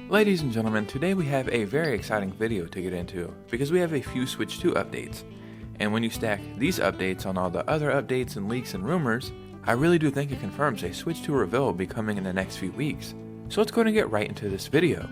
Ladies and gentlemen, today we have a very exciting video to get into because we have a few Switch 2 updates. And when you stack these updates on all the other updates and leaks and rumors, I really do think it confirms a Switch 2 reveal will be coming in the next few weeks. So let's go ahead and get right into this video.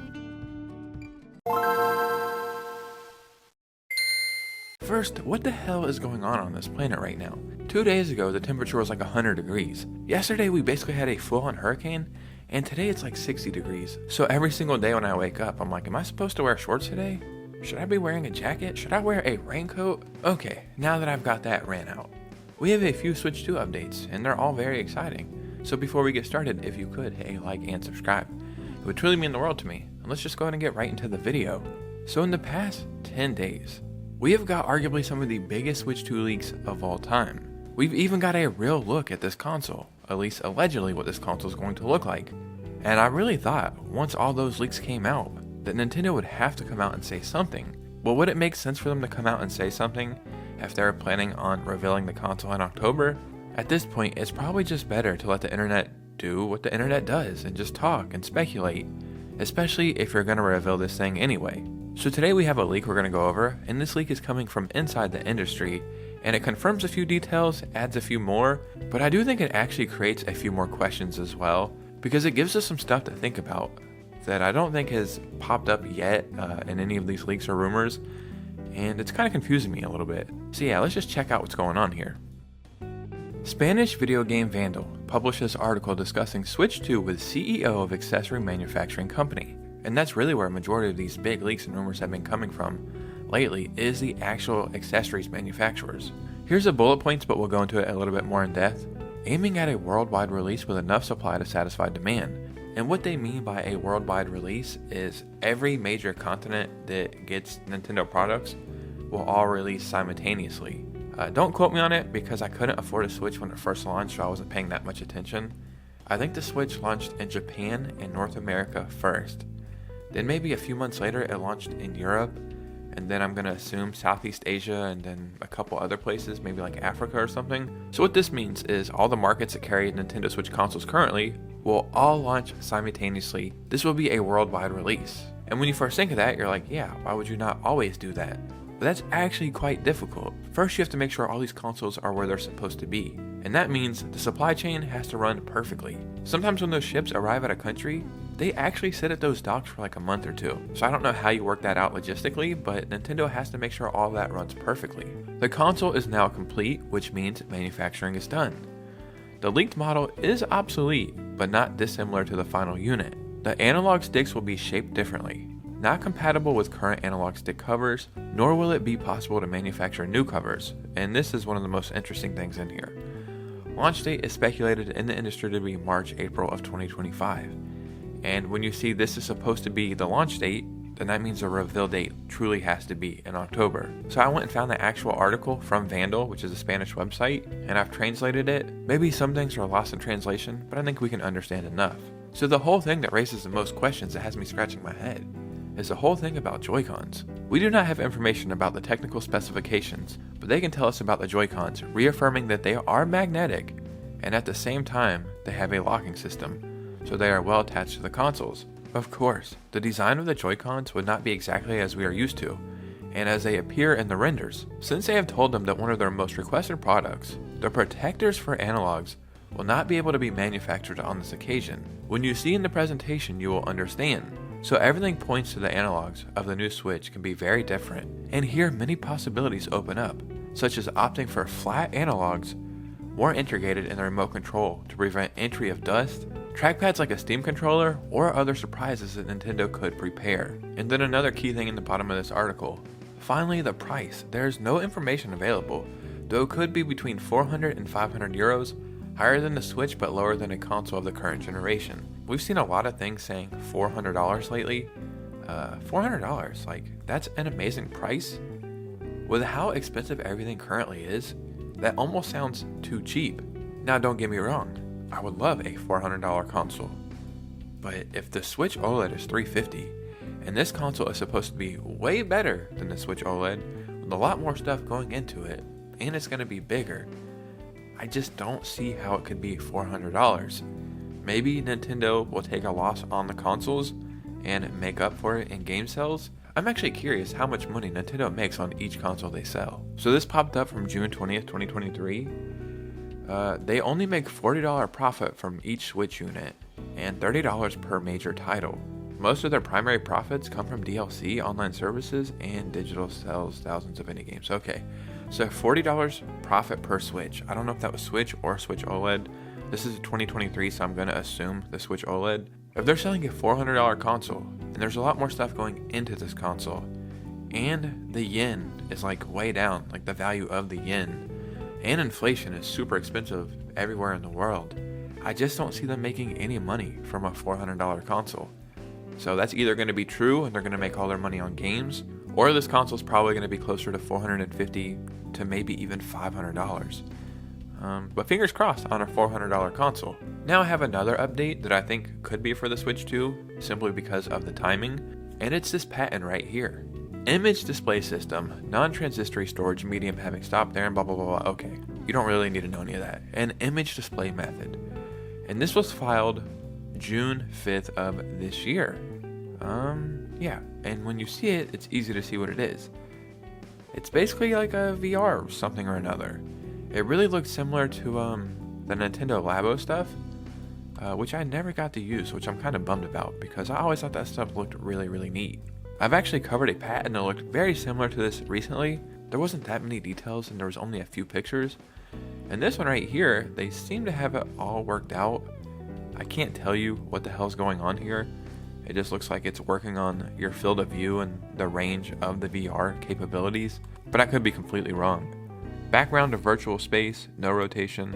First, what the hell is going on this planet right now? 2 days ago, the temperature was like 100 degrees. Yesterday, we basically had a full-on hurricane, and today it's like 60 degrees. So every single day when I wake up, I'm like, am I supposed to wear shorts today? Should I be wearing a jacket? Should I wear a raincoat? Okay, now that I've got that ran out, we have a few Switch 2 updates, and they're all very exciting. So before we get started, if you could, hit a like and subscribe. It would truly mean the world to me. And let's just go ahead and get right into the video. So in the past 10 days, we have got arguably some of the biggest Switch 2 leaks of all time. We've even got a real look at this console, at least allegedly what this console is going to look like. And I really thought, once all those leaks came out, that Nintendo would have to come out and say something. Well, would it make sense for them to come out and say something if they're planning on revealing the console in October? At this point, it's probably just better to let the internet do what the internet does and just talk and speculate, especially if you're going to reveal this thing anyway. So today we have a leak we're going to go over, and this leak is coming from inside the industry, and it confirms a few details, adds a few more, but I do think it actually creates a few more questions as well, because it gives us some stuff to think about that I don't think has popped up yet in any of these leaks or rumors, and it's kind of confusing me a little bit. So yeah, let's just check out what's going on here. Spanish video game Vandal published this article discussing Switch 2 with CEO of accessory manufacturing company. And that's really where a majority of these big leaks and rumors have been coming from lately, is the actual accessories manufacturers. Here's the bullet points, but we'll go into it a little bit more in depth. Aiming at a worldwide release with enough supply to satisfy demand. And what they mean by a worldwide release is every major continent that gets Nintendo products will all release simultaneously. Don't quote me on it because I couldn't afford a Switch when it first launched, so I wasn't paying that much attention. I think the Switch launched in Japan and North America first. Then maybe a few months later it launched in Europe, and then I'm going to assume Southeast Asia and then a couple other places, maybe like Africa or something. So what this means is all the markets that carry Nintendo Switch consoles currently will all launch simultaneously. This will be a worldwide release. And when you first think of that, you're like, yeah, why would you not always do that? But that's actually quite difficult. First, you have to make sure all these consoles are where they're supposed to be. And that means the supply chain has to run perfectly. Sometimes when those ships arrive at a country, they actually sit at those docks for like a month or two. So I don't know how you work that out logistically, but Nintendo has to make sure all that runs perfectly. The console is now complete, which means manufacturing is done. The leaked model is obsolete, but not dissimilar to the final unit. The analog sticks will be shaped differently. Not compatible with current analog stick covers, nor will it be possible to manufacture new covers, and this is one of the most interesting things in here. Launch date is speculated in the industry to be March-April of 2025. And when you see this is supposed to be the launch date, then that means the reveal date truly has to be in October. So I went and found the actual article from Vandal, which is a Spanish website, and I've translated it. Maybe some things are lost in translation, but I think we can understand enough. So the whole thing that raises the most questions that has me scratching my head is the whole thing about Joy-Cons. We do not have information about the technical specifications, but they can tell us about the Joy-Cons, reaffirming that they are magnetic, and at the same time, they have a locking system, so they are well attached to the consoles. Of course, the design of the Joy-Cons would not be exactly as we are used to, and as they appear in the renders, since they have told them that one of their most requested products, the protectors for analogs, will not be able to be manufactured on this occasion. When you see in the presentation, you will understand. So everything points to the analogs of the new Switch can be very different, and here many possibilities open up, such as opting for flat analogs, more integrated in the remote control to prevent entry of dust, trackpads like a Steam controller, or other surprises that Nintendo could prepare. And then another key thing in the bottom of this article. Finally, the price. There is no information available, though it could be between 400 and 500 euros, higher than the Switch but lower than a console of the current generation. We've seen a lot of things saying $400 lately. $400, like, that's an amazing price. With how expensive everything currently is, that almost sounds too cheap. Now don't get me wrong, I would love a $400 console. But if the Switch OLED is $350, and this console is supposed to be way better than the Switch OLED, with a lot more stuff going into it, and it's going to be bigger, I just don't see how it could be $400. Maybe Nintendo will take a loss on the consoles and make up for it in game sales, I'm actually curious how much money Nintendo makes on each console they sell. So this popped up from June 20th, 2023. They only make $40 profit from each Switch unit and $30 per major title. Most of their primary profits come from DLC, online services, and digital sales, thousands of indie games. Okay, so $40 profit per Switch. I don't know if that was Switch or Switch OLED. This is 2023, so I'm going to assume the Switch OLED. If they're selling a $400 console, and there's a lot more stuff going into this console, and the yen is like way down, like the value of the yen, and inflation is super expensive everywhere in the world, I just don't see them making any money from a $400 console. So that's either going to be true and they're going to make all their money on games, or this console is probably going to be closer to $450 to maybe even $500. But fingers crossed on a $400 console. Now I have another update that I think could be for the Switch 2, simply because of the timing, and it's this patent right here. Image display system, non-transitory storage medium having stopped there and blah blah blah blah. Okay, you don't really need to know any of that. An image display method. And this was filed June 5th of this year. Yeah, and when you see it, it's easy to see what it is. It's basically like a VR something or another. It really looks similar to the Nintendo Labo stuff, which I never got to use, which I'm kind of bummed about because I always thought that stuff looked really, really neat. I've actually covered a patent that looked very similar to this recently. There wasn't that many details and there was only a few pictures. And this one right here, they seem to have it all worked out. I can't tell you what the hell's going on here. It just looks like it's working on your field of view and the range of the VR capabilities, but I could be completely wrong. Background to virtual space, no rotation,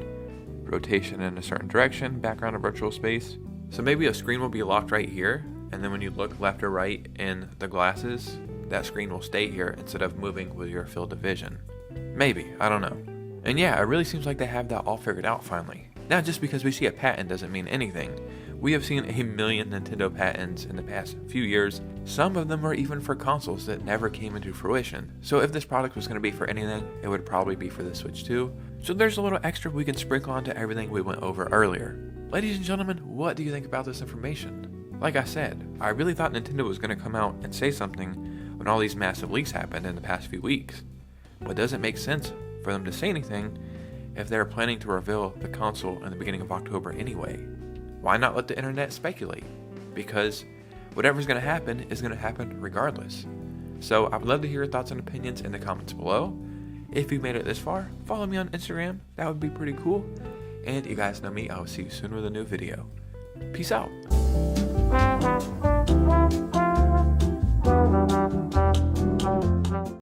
rotation in a certain direction, background to virtual space. So maybe a screen will be locked right here, and then when you look left or right in the glasses, that screen will stay here instead of moving with your field of vision. Maybe, I don't know. And yeah, it really seems like they have that all figured out finally. Now just because we see a patent doesn't mean anything. We have seen a million Nintendo patents in the past few years. Some of them are even for consoles that never came into fruition. So if this product was going to be for anything, it would probably be for the Switch 2. So there's a little extra we can sprinkle onto everything we went over earlier. Ladies and gentlemen, what do you think about this information? Like I said, I really thought Nintendo was going to come out and say something when all these massive leaks happened in the past few weeks. But does it make sense for them to say anything if they're planning to reveal the console in the beginning of October anyway? Why not let the internet speculate? Because whatever's going to happen is going to happen regardless. So I would love to hear your thoughts and opinions in the comments below. If you made it this far, follow me on Instagram. That would be pretty cool. And you guys know me, I will see you soon with a new video. Peace out.